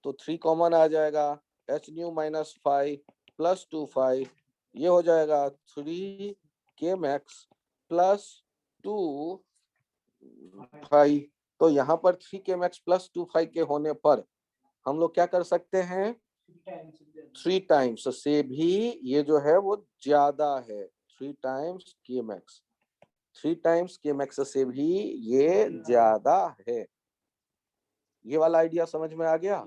तो 3 कॉमन आ जाएगा, h न्यू माइनस 5 प्लस 2π, ये हो जाएगा 3 के मैक्स प्लस 2π। तो यहाँ पर 3 के मैक्स प्लस 2π के होने पर हम लोग क्या कर सकते हैं? 3 टाइम्स से भी ये जो है वो ज्यादा है, 3 टाइम्स के मैक्स, 3 टाइम्स के मैक्स से भी ये ज्यादा है। ये वाला आइडिया समझ में आ गया?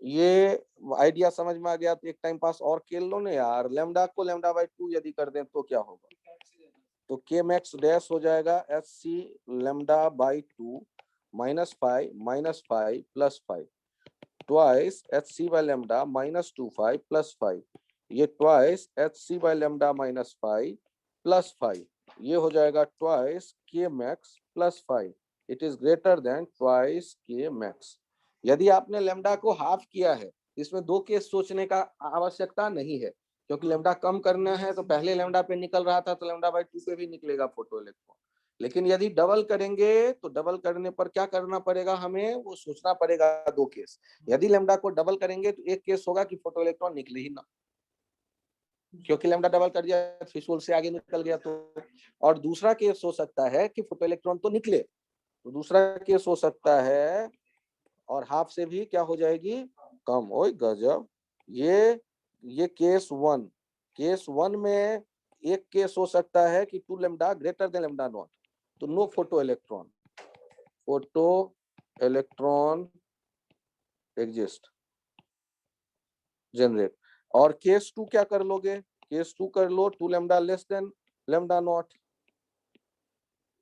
ये आइडिया समझ में आ गया तो एक टाइम पास और खेल लो ना यार, लैम्डा को लैम्डा बाई 2 यदि कर दें तो क्या होगा? तो के मैक्स डैश हो जाएगा H C lambda by 2 minus 5 plus 5 twice H C by lambda minus 2π plus 5, ये twice H C by lambda minus 5 plus 5, ये हो जाएगा twice K max plus 5, it is greater than twice K max. यदि आपने lambda को half किया है, इसमें दो केस सोचने का आवश्यकता नहीं है, क्योंकि लैम्डा कम करना है तो पहले लैम्डा पे निकल रहा था तो लैम्डा बाई 2 पे भी निकलेगा फोटो इलेक्ट्रॉन। लेकिन यदि डबल करेंगे तो डबल करने पर क्या करना पड़ेगा हमें? वो सोचना पड़ेगा दो केस। यदि लैम्डा को डबल करेंगे तो एक केस होगा कि फोटो इलेक्ट्रॉन निकले ही ना, क्योंकि लैम्डा डबल कर दिया, थ्रेशोल्ड से आगे निकल गया तो। और दूसरा केस हो सकता है कि फोटो इलेक्ट्रॉन तो निकले तो दूसरा केस हो सकता है, और हाफ से भी क्या हो जाएगी, कम। ओए गजब, ये केस वन में एक केस हो सकता है कि 2 lambda greater than lambda naught, तो no photo electron exist generate. और केस 2 क्या कर लोगे, केस 2 कर लो 2 lambda less than lambda naught.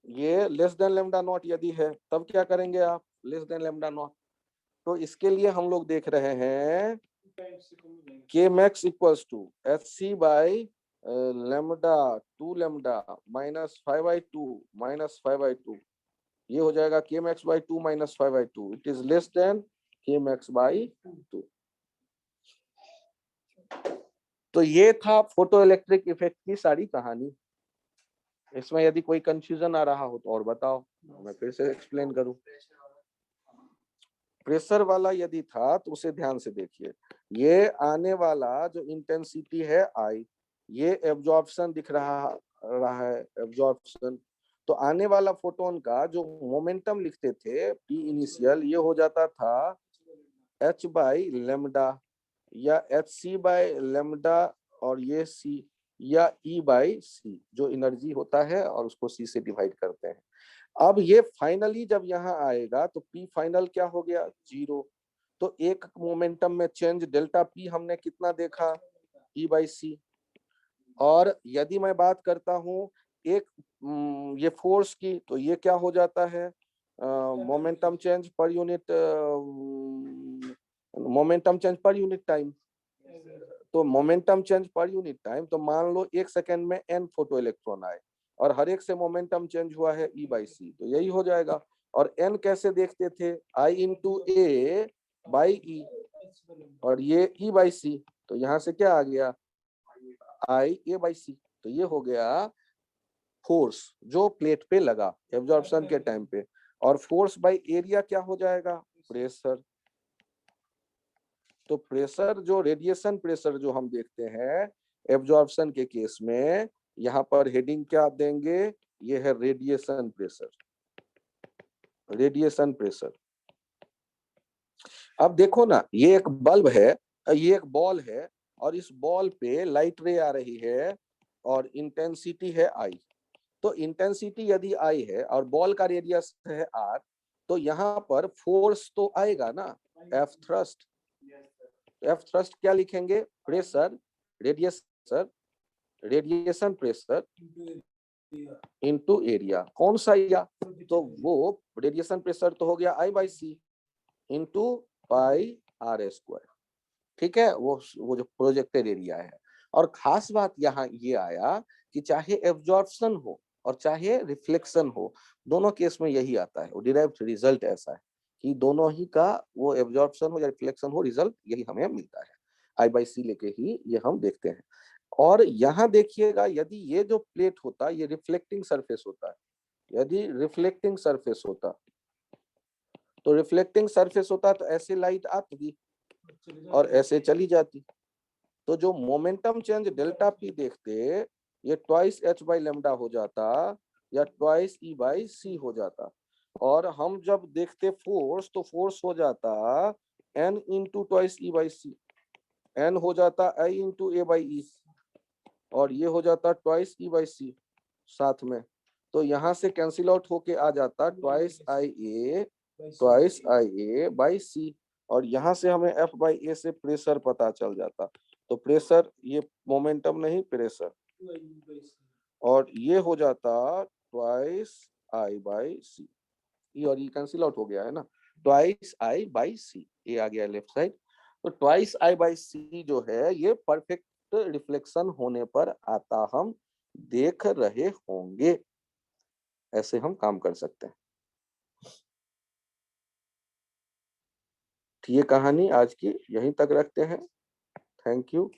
ये लेस देन लैम्डा नॉट यदि है तब क्या करेंगे आप, लेस देन लैम्डा नॉट। तो इसके लिए हम लोग देख रहे हैं K max equals to h C by lambda 2 lambda minus 5/2 minus 5/2, ये हो जाएगा K max by 2 minus 5/2, it is less than K max by 2। तो ये था फोटो इलेक्ट्रिक इफेक्ट की सारी कहानी। इसमें यदि कोई कंफ्यूजन आ रहा हो तो और बताओ, मैं फिर से एक्सप्लेन करूं। प्रेशर वाला यदि था तो उसे ध्यान से देखिए, ये आने वाला जो इंटेंसिटी है आई, ये एब्जॉर्प्शन दिख रहा है एब्जॉर्प्शन। तो आने वाला फोटोन का जो मोमेंटम लिखते थे पी इनिशियल, ये हो जाता था एच बाई लेमडा या एच सी बाई लेमडा, और ये सी या ई बाई सी जो एनर्जी होता है, और उसको सी से डिवाइड करते हैं। अब ये फाइनली जब यहाँ आएगा तो पी फाइनल क्या हो गया, 0। तो एक मोमेंटम में चेंज डेल्टा पी हमने कितना देखा, ई बाई सी। और यदि मैं बात करता हूँ एक ये फोर्स की, तो ये क्या हो जाता है, momentum change per unit, momentum change per unit time. तो momentum change per unit time, तो मान लो 1 सेकेंड में n फोटो इलेक्ट्रॉन आए और हर एक से मोमेंटम चेंज हुआ है E बाई सी, तो यही हो जाएगा। और n कैसे देखते थे, I into A by E, और ये E बाई सी, तो यहाँ से क्या आ गया, I A बाई सी। तो ये हो गया फोर्स जो प्लेट पे लगा एब्जॉर्प्शन के टाइम पे। और फोर्स बाई एरिया क्या हो जाएगा, प्रेशर। तो प्रेशर जो रेडिएशन प्रेशर जो हम देखते हैं एब्जॉर्प्शन के केस में, यहाँ पर हेडिंग क्या देंगे, ये है रेडिएशन प्रेशर, रेडिएशन प्रेशर। अब देखो ना, ये एक बल्ब है, ये एक बॉल है, और इस बॉल पे लाइट रे आ रही है और इंटेंसिटी है आई। तो इंटेंसिटी यदि आई है और बॉल का रेडियस है आर, तो यहाँ पर फोर्स तो आएगा ना, एफ थ्रस्ट। एफ थ्रस्ट क्या लिखेंगे, pressure radiation pressure into area. कौन सा एरिया, तो वो रेडिएशन प्रेशर तो हो गया I by C into pi R square. ठीक है, वो जो प्रोजेक्टेड एरिया है। और खास बात यहाँ ये आया कि चाहे एब्जॉर्प्शन हो और चाहे रिफ्लेक्शन हो, दोनों केस में यही आता है, वो डिराइव्ड रिजल्ट ऐसा है कि दोनों ही का, वो एब्जॉर्प्शन हो या रिफ्लेक्शन हो, रिजल्ट यही हमें मिलता है। आई बाई सी लेके ही ये हम देखते हैं। और यहाँ देखिएगा, यदि ये जो प्लेट होता ये रिफ्लेक्टिंग सरफेस होता है, यदि रिफ्लेक्टिंग सरफेस होता, तो रिफ्लेक्टिंग सरफेस होता तो ऐसे लाइट आती और ऐसे चली जाती। तो जो मोमेंटम चेंज डेल्टा पी देखते, ये ट्वाइस एच बाई लेमडा हो जाता या ट्वाइस ई बाई सी हो जाता। और हम जब देखते फोर्स, तो फोर्स हो जाता N into twice E by c, N हो जाता आई इंटू ए बाई ई, और ये हो जाता ट्वाइस ई बाई सी साथ में। तो यहाँ से कैंसिल आउट होके आ जाता ट्वाइस आई ए बाई सी, और यहाँ से हमें एफ बाई ए से प्रेशर पता चल जाता। तो प्रेशर, ये मोमेंटम नहीं प्रेशर, और ये हो जाता ट्वाइस आई बाई सी, ये और ये कैंसिल आउट हो गया है ना, ट्वाइस आई बाई सी, ये आ गया लेफ्ट साइड। तो ट्वाइस आई बाई सी जो है, ये परफेक्ट रिफ्लेक्शन होने पर आता हम देख रहे होंगे। ऐसे हम काम कर सकते हैं। ये कहानी आज की यहीं तक रखते हैं। Thank you.